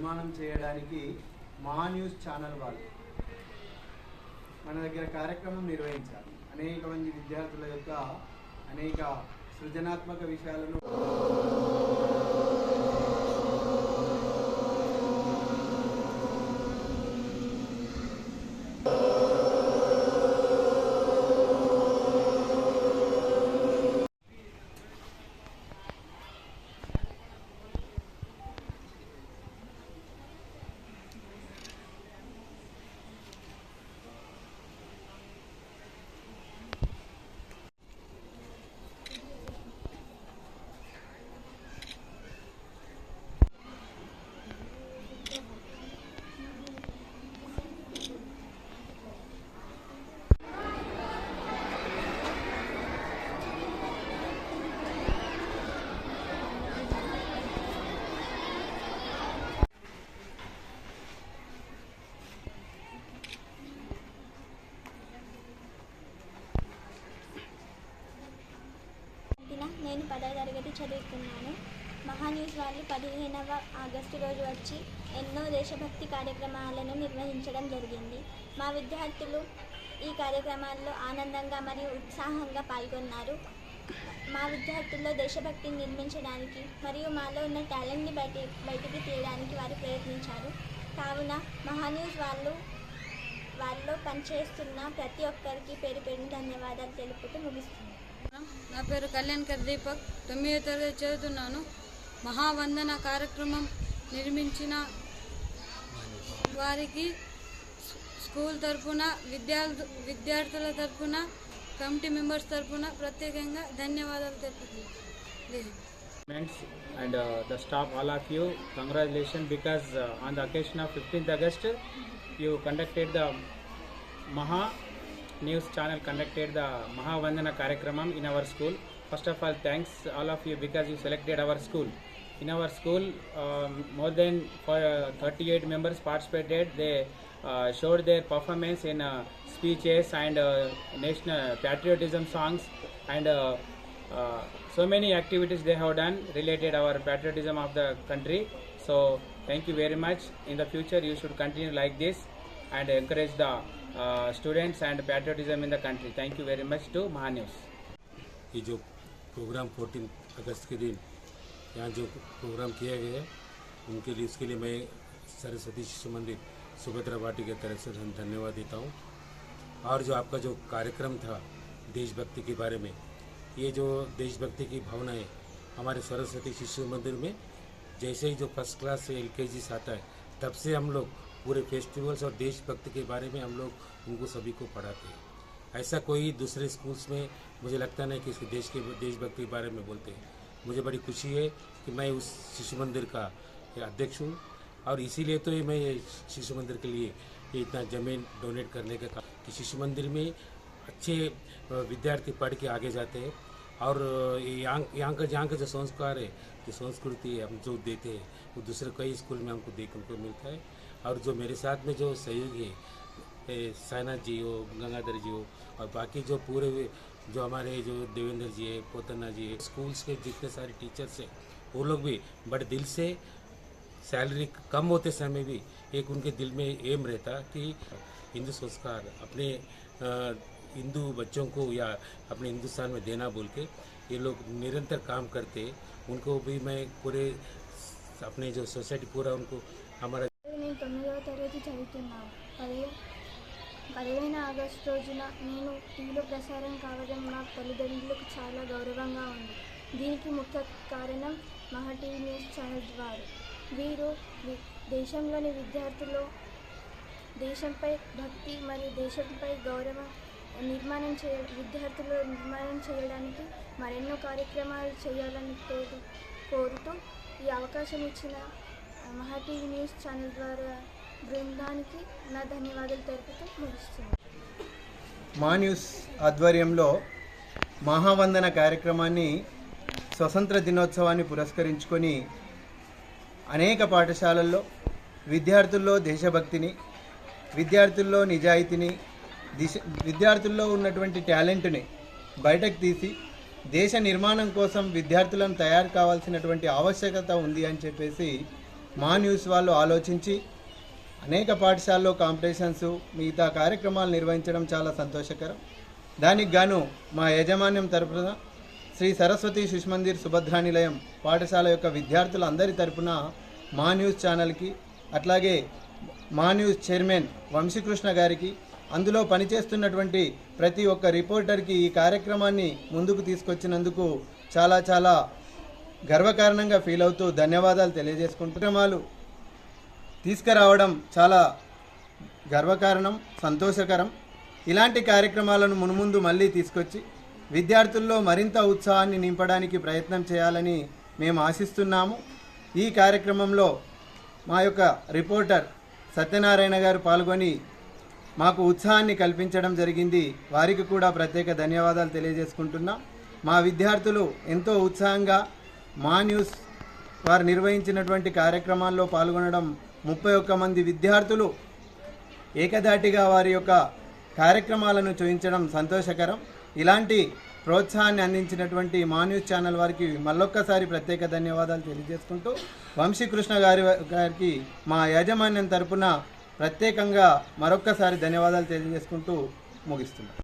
నిర్మాణం చేయడానికి మహా న్యూస్ ఛానల్ వాళ్ళు మన దగ్గర కార్యక్రమం నిర్వహించారు. అనేక మంది విద్యార్థుల యొక్క అనేక సృజనాత్మక విషయాలను నేను 10వ తరగతి చదువుతున్నాను. మహా న్యూస్ వాళ్ళు 15వ ఆగస్టు రోజు వచ్చి ఎన్నో దేశభక్తి కార్యక్రమాలను నిర్వహించడం జరిగింది. మా విద్యార్థులు ఈ కార్యక్రమాల్లో ఆనందంగా మరియు ఉత్సాహంగా పాల్గొన్నారు. మా విద్యార్థుల్లో దేశభక్తిని నిర్మించడానికి మరియు మాలో ఉన్న టాలెంట్ని బయటికి తీయడానికి వారు ప్రయత్నించారు. కావున మహా న్యూస్ వాళ్ళు పనిచేస్తున్న ప్రతి ఒక్కరికి పేరు పేరున ధన్యవాదాలు తెలుపుతూ ముగిస్తున్నాను. నా పేరు కళ్యాణ్కర్ దీపక్, 9వ తరగతి చదువుతున్నాను. మహావందన కార్యక్రమం నిర్మించిన వారికి స్కూల్ తరఫున విద్యార్థుల తరఫున కమిటీ మెంబర్స్ తరఫున ప్రత్యేకంగా ధన్యవాదాలు తెలుపుతున్నాను. And the staff, all of you, congratulations, because on the occasion of 15th August you conducted the Maha News channel conducted the Mahavandana Karyakramam in our school. First of all, thanks all of you because you selected our school. In our school, more than 38 members participated. They showed their performance in speeches and national patriotism songs and so many activities they have done related our patriotism of the country. So thank you very much. In the future, you should continue like this and encourage the students and patriotism in the country. Thank you very much to Maha News. ये जो programme 14 अगस्त के दिन यहाँ जो programme किया गया है उनके लिए, इसके लिए मैं सरस्वती शिशु मंदिर सुभद्रा वाटी की तरफ से धन्यवाद देता हूँ। और जो आपका जो कार्यक्रम था देशभक्ति के बारे में, ये जो देशभक्ति की भावना है हमारे सरस्वती शिशु मंदिर में, जैसे ही जो फर्स्ट क्लास से LKG से आता है तब से हम लोग पूरे फेस्टिवल्स और देशभक्ति के बारे में हम लोग उनको सभी को पढ़ाते हैं। ऐसा कोई दूसरे स्कूल्स में मुझे लगता नहीं कि देशभक्ति के बारे में बोलते हैं। मुझे बड़ी खुशी है कि मैं उस शिशु मंदिर का अध्यक्ष हूँ और इसीलिए तो मैं ये शिशु मंदिर के लिए ये इतना ज़मीन डोनेट करने का काम कि शिशु मंदिर में अच्छे विद्यार्थी पढ़ के आगे जाते हैं और यहाँ का जो संस्कार है, जो संस्कृति है हम जो देते हैं वो दूसरे कई स्कूल में हमको देखने को मिलता है। और जो मेरे साथ में जो सहयोगी है, साइनाथ जी हो, गंगाधर जी हो और बाकी जो पूरे जो हमारे जो देवेंद्र जी है, पोतना जी है, स्कूल्स के जितने सारे टीचर्स हैं वो लोग भी बड़े दिल से, सैलरी कम होते समय भी एक उनके दिल में एम रहता कि हिंदू संस्कार अपने हिंदू बच्चों को या अपने हिंदुस्तान में देना बोल के ये लोग निरंतर काम करते। उनको भी मैं पूरे अपने जो सोसाइटी पूरा उनको हमारा 9వ తరగతి చదువుతున్నాను. 15వ ఆగస్టు రోజున నేను టీవీలో ప్రసారం కావడం మా తల్లిదండ్రులకు చాలా గౌరవంగా ఉంది. దీనికి ముఖ్య కారణం మహా టీవీ న్యూస్ ఛానల్ వారు. వీరు దేశంలోని దేశంపై భక్తి మరియు దేశంపై గౌరవం విద్యార్థులు నిర్మాణం చేయడానికి మరెన్నో కార్యక్రమాలు చేయాలని కోరుతూ ఈ అవకాశం ఇచ్చిన మహా టీవీ న్యూస్ ఛానల్ ద్వారా బృందానికి నా ధన్యవాదాలు తెలుపుతూ ముగిస్తున్నాను. మహా న్యూస్ ఆధ్వర్యంలో మహావందన కార్యక్రమాన్ని స్వతంత్ర దినోత్సవాన్ని పురస్కరించుకొని అనేక పాఠశాలల్లో విద్యార్థుల్లో దేశభక్తిని, విద్యార్థుల్లో నిజాయితీని, విద్యార్థుల్లో ఉన్నటువంటి టాలెంట్ని బయటకు తీసి దేశ నిర్మాణం కోసం విద్యార్థులను తయారు కావాల్సినటువంటి ఆవశ్యకత ఉంది అని చెప్పేసి మా న్యూస్ వాళ్ళు ఆలోచించి అనేక పాఠశాలలో కాంపిటీషన్స్ మిగతా కార్యక్రమాలు నిర్వహించడం చాలా సంతోషకరం. దానికి గాను మా యాజమాన్యం తరపున శ్రీ సరస్వతి శిశుమందిర్ సుభద్రా నిలయం పాఠశాల యొక్క విద్యార్థులందరి తరపున మా న్యూస్ ఛానల్కి, అట్లాగే మా న్యూస్ చైర్మన్ వంశీకృష్ణ గారికి, అందులో పనిచేస్తున్నటువంటి ప్రతి ఒక్క రిపోర్టర్కి ఈ కార్యక్రమాన్ని ముందుకు తీసుకొచ్చినందుకు చాలా చాలా గర్వకారణంగా ఫీల్ అవుతూ ధన్యవాదాలు తెలియజేసుకుంటున్నాము. తీసుకురావడం చాలా గర్వకారణం, సంతోషకరం. ఇలాంటి కార్యక్రమాలను మున్ముందు మళ్ళీ తీసుకొచ్చి విద్యార్థుల్లో మరింత ఉత్సాహాన్ని నింపడానికి ప్రయత్నం చేయాలని మేము ఆశిస్తున్నాము. ఈ కార్యక్రమంలో మా యొక్క రిపోర్టర్ సత్యనారాయణ గారు పాల్గొని మాకు ఉత్సాహాన్ని కల్పించడం జరిగింది. వారికి కూడా ప్రత్యేక ధన్యవాదాలు తెలియజేసుకుంటున్నాం. మా విద్యార్థులు ఎంతో ఉత్సాహంగా మా న్యూస్ వారు నిర్వహించినటువంటి కార్యక్రమాల్లో పాల్గొనడం, 31 మంది విద్యార్థులు ఏకధాటిగా వారి యొక్క కార్యక్రమాలను చూపించడం సంతోషకరం. ఇలాంటి ప్రోత్సాహాన్ని అందించినటువంటి మా న్యూస్ ఛానల్ వారికి మళ్ళొక్కసారి ప్రత్యేక ధన్యవాదాలు తెలియజేసుకుంటూ వంశీకృష్ణ గారికి మా యాజమాన్యం తరపున ప్రత్యేకంగా మరొక్కసారి ధన్యవాదాలు తెలియజేసుకుంటూ ముగిస్తున్నాం.